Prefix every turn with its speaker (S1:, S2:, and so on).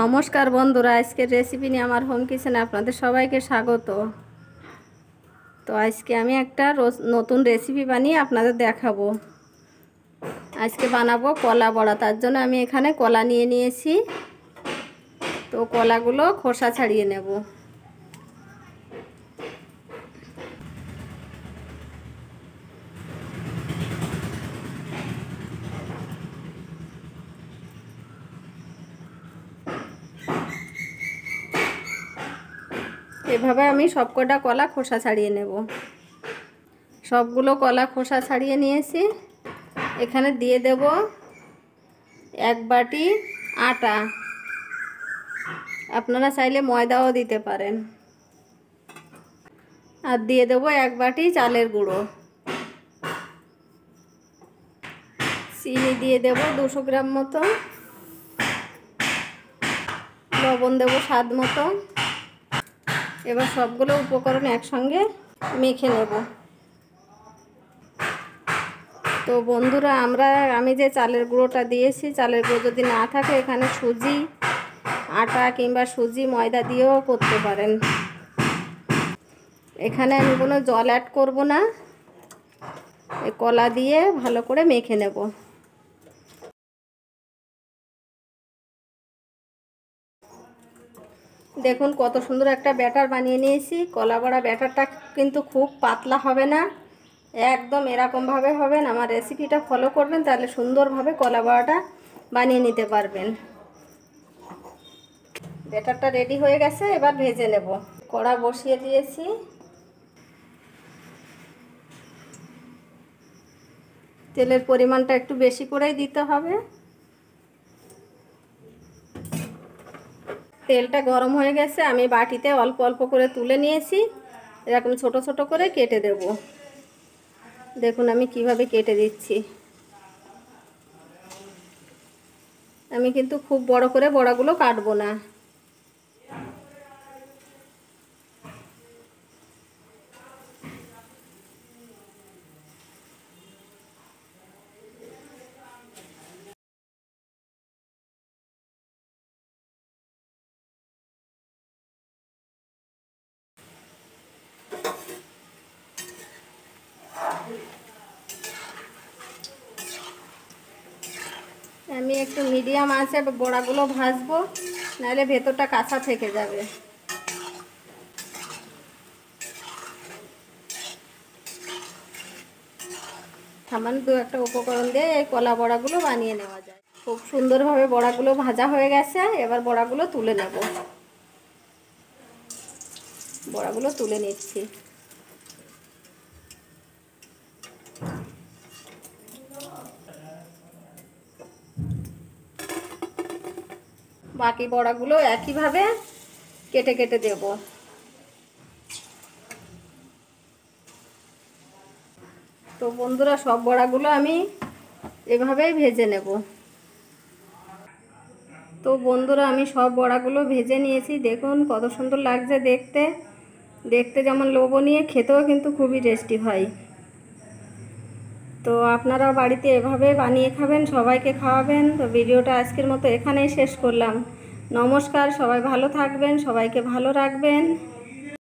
S1: নমস্কার বন্ধুরা, আজকের রেসিপি নিয়ে আমার হোম কিচেনে আপনাদের সবাইকে স্বাগত। তো আজকে আমি একটা নতুন রেসিপি বানিয়ে আপনাদের দেখাবো। আজকে বানাবো কলা বড়া। তার জন্য আমি এখানে কলা নিয়ে নিয়েছি। তো কলাগুলো খোসা ছাড়িয়ে নেব। এভাবে আমি সবকটা কলা খোসা ছাড়িয়ে নেব। সবগুলো কলা খোসা ছাড়িয়ে নিয়েছি। এখানে দিয়ে দেব 1 বাটি আটা। আপনারা চাইলে ময়দাও দিতে পারেন। আর দিয়ে দেব 1 বাটি চালের গুঁড়ো। চিনি দিয়ে দেব 200 গ্রাম মতো। লবণ দেব স্বাদ মতো। এবার সবগুলো উপকরণ একসঙ্গে মেখে নেব। তো বন্ধুরা, আমি যে চালের গুঁড়োটা দিয়েছি, চালের গুঁড়ো যদি না থাকে এখানে সুজি, আটা কিংবা সুজি, ময়দা দিয়েও করতে পারেন। এখানে আমি কোনো জল অ্যাড করব না। এই কলা দিয়ে ভালো করে মেখে নেব। দেখুন কত সুন্দর একটা ব্যাটার বানিয়ে নিয়েছি। কলা বড়া ব্যাটারটা কিন্তু খুব পাতলা হবে না, একদম এরকমভাবে হবেন। আমার রেসিপিটা ফলো করবেন, তাহলে সুন্দরভাবে কলা বড়াটা বানিয়ে নিতে পারবেন। ব্যাটারটা রেডি হয়ে গেছে, এবার ভেজে নেব। কড়া বসিয়ে দিয়েছি। তেলের পরিমাণটা একটু বেশি করেই দিতে হবে। তেলটা গরম হয়ে গেছে, আমি বাটিতে অল্প অল্প করে তুলে নিয়েছি। এরকম ছোট ছোট করে কেটে দেব। দেখুন আমি কিভাবে কেটে দিচ্ছি। আমি কিন্তু খুব বড় করে বড়াগুলো কাটবো না। আমি একটু মিডিয়াম আঁচে বড়াগুলো ভাজবো, নাহলে ভেতরটা কাঁচা থেকে যাবে। সামান্য 2-1টা উপকরণ দিয়ে এই কলা বড়াগুলো বানিয়ে নেওয়া যায়। খুব সুন্দরভাবে বড়াগুলো ভাজা হয়ে গেছে। এবার বড়াগুলো তুলে নেব। বড়াগুলো তুলে নিচ্ছি। বাকি বড়াগুলো একইভাবে কেটে কেটে দেব। তো বন্ধুরা, সব বড়াগুলো আমি এভাবেই ভেজে নেব। তো বন্ধুরা, আমি সব বড়াগুলো ভেজে নিয়েছি। দেখুন কত সুন্দর লাগছে দেখতে। দেখতে যেমন লোভনীয়, খেতেও কিন্তু খুবই টেস্টি হয়। তো আপনারাও বাড়িতে এভাবে বানিয়ে খাবেন, সবাইকে খাওয়াবেন। তো ভিডিওটা আজকের মতো এখানেই শেষ করলাম। নমস্কার, সবাই ভালো থাকবেন, সবাইকে ভালো রাখবেন।